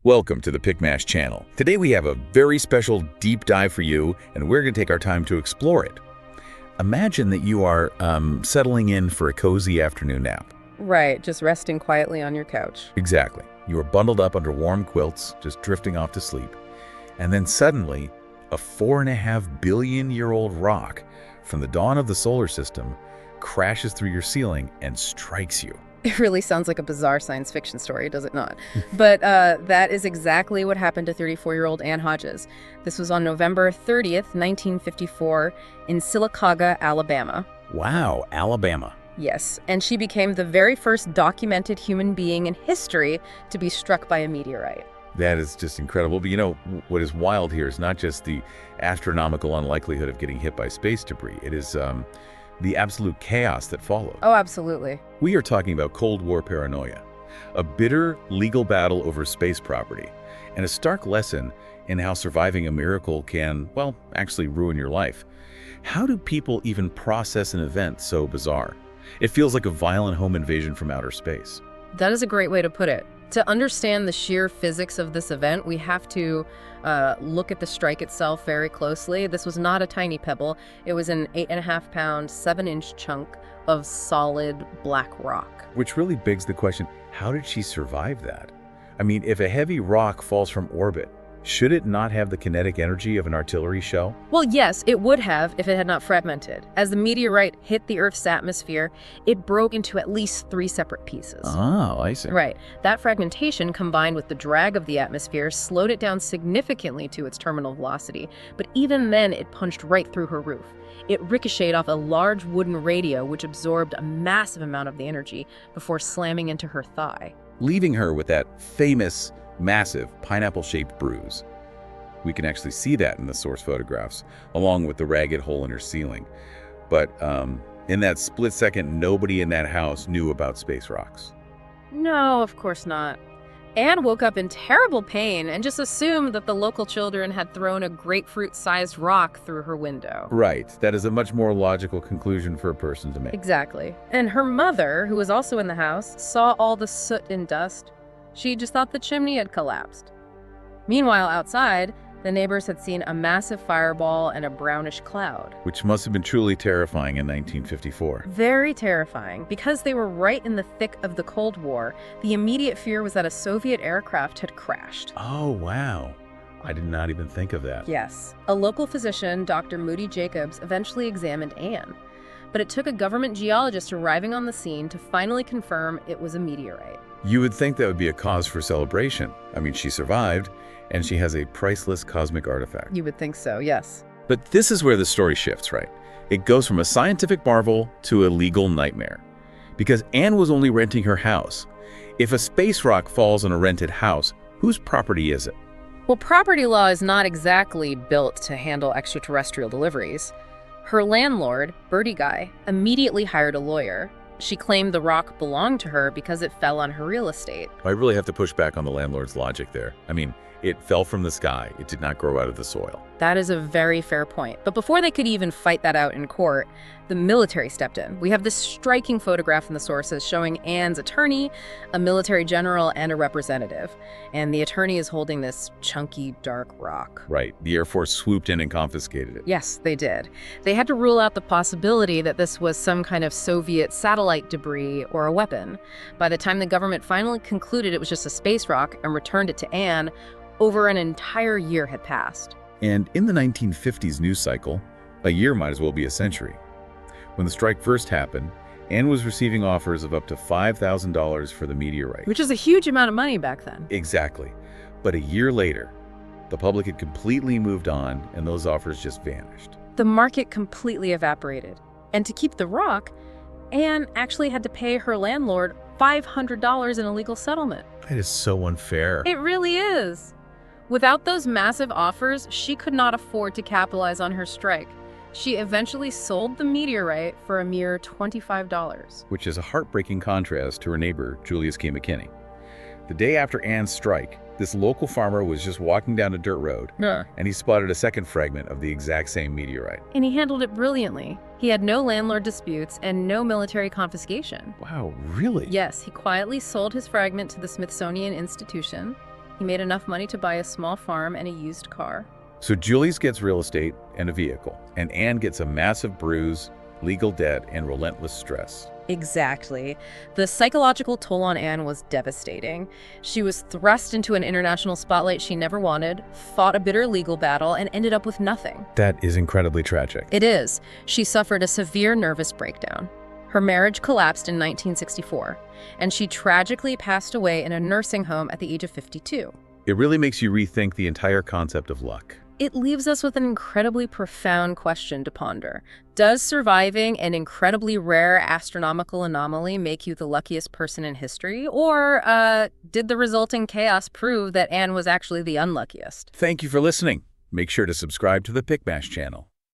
Welcome to the PicMash channel. Today we have a very special deep dive for you, and we're going to take our time to explore it. Imagine that you are settling in for a cozy afternoon nap. Right, just resting quietly on your couch. Exactly. You are bundled up under warm quilts, just drifting off to sleep. And then suddenly, a 4.5 billion-year-old rock from the dawn of the solar system crashes through your ceiling and strikes you. It really sounds like a bizarre science fiction story, does it not? But that is exactly what happened to 34-year-old Ann Hodges. This was on November 30th, 1954, in Sylacauga, Alabama. Wow, Alabama. Yes, and she became the very first documented human being in history to be struck by a meteorite. That is just incredible. But you know, what is wild here is not just the astronomical unlikelihood of getting hit by space debris. It is the absolute chaos that followed. Oh, absolutely. We are talking about Cold War paranoia, a bitter legal battle over space property, and a stark lesson in how surviving a miracle can, well, actually ruin your life. How do people even process an event so bizarre? It feels like a violent home invasion from outer space. That is a great way to put it. To understand the sheer physics of this event, we have to look at the strike itself very closely. This was not a tiny pebble. It was an 8.5-pound, 7-inch chunk of solid black rock. Which really begs the question, how did she survive that? I mean, if a heavy rock falls from orbit, should it not have the kinetic energy of an artillery shell? Well, yes, it would have if it had not fragmented. As the meteorite hit the Earth's atmosphere, it broke into at least 3 separate pieces. Oh, I see. Right. That fragmentation, combined with the drag of the atmosphere, slowed it down significantly to its terminal velocity. But even then, it punched right through her roof. It ricocheted off a large wooden radio, which absorbed a massive amount of the energy before slamming into her thigh, leaving her with that famous, massive, pineapple-shaped bruise. We can actually see that in the source photographs, along with the ragged hole in her ceiling. But in that split second, nobody in that house knew about space rocks. No, of course not. Anne woke up in terrible pain and just assumed that the local children had thrown a grapefruit-sized rock through her window. Right. That is a much more logical conclusion for a person to make. Exactly. And her mother, who was also in the house, saw all the soot and dust. She just thought the chimney had collapsed. Meanwhile, outside, the neighbors had seen a massive fireball and a brownish cloud. Which must have been truly terrifying in 1954. Very terrifying. Because they were right in the thick of the Cold War, the immediate fear was that a Soviet aircraft had crashed. Oh, wow. I did not even think of that. Yes. A local physician, Dr. Moody Jacobs, eventually examined Anne. But it took a government geologist arriving on the scene to finally confirm it was a meteorite. You would think that would be a cause for celebration. I mean, she survived, and she has a priceless cosmic artifact. You would think so, yes. But this is where the story shifts, right? It goes from a scientific marvel to a legal nightmare. Because Anne was only renting her house. If a space rock falls on a rented house, whose property is it? Well, property law is not exactly built to handle extraterrestrial deliveries. Her landlord, Birdie Guy, immediately hired a lawyer. She claimed the rock belonged to her because it fell on her real estate. I really have to push back on the landlord's logic there. I mean, it fell from the sky. It did not grow out of the soil. That is a very fair point. But before they could even fight that out in court, the military stepped in. We have this striking photograph in the sources showing Anne's attorney, a military general, and a representative. And the attorney is holding this chunky, dark rock. Right. The Air Force swooped in and confiscated it. Yes, they did. They had to rule out the possibility that this was some kind of Soviet satellite debris or a weapon. By the time the government finally concluded it was just a space rock and returned it to Anne, over an entire year had passed. And in the 1950s news cycle, a year might as well be a century. When the strike first happened, Anne was receiving offers of up to $5,000 for the meteorite. Which is a huge amount of money back then. Exactly. But a year later, the public had completely moved on, and those offers just vanished. The market completely evaporated. And to keep the rock, Anne actually had to pay her landlord $500 in a legal settlement. That is so unfair. It really is. Without those massive offers, she could not afford to capitalize on her strike. She eventually sold the meteorite for a mere $25. Which is a heartbreaking contrast to her neighbor, Julius K. McKinney. The day after Anne's strike, this local farmer was just walking down a dirt road, and he spotted a second fragment of the exact same meteorite. And he handled it brilliantly. He had no landlord disputes and no military confiscation. Wow, really? Yes, he quietly sold his fragment to the Smithsonian Institution. He made enough money to buy a small farm and a used car. So Julius gets real estate and a vehicle, and Anne gets a massive bruise, legal debt, and relentless stress. Exactly. The psychological toll on Anne was devastating. She was thrust into an international spotlight she never wanted, fought a bitter legal battle, and ended up with nothing. That is incredibly tragic. It is. She suffered a severe nervous breakdown. Her marriage collapsed in 1964, and she tragically passed away in a nursing home at the age of 52. It really makes you rethink the entire concept of luck. It leaves us with an incredibly profound question to ponder. Does surviving an incredibly rare astronomical anomaly make you the luckiest person in history? Or did the resulting chaos prove that Anne was actually the unluckiest? Thank you for listening. Make sure to subscribe to the PicMash channel.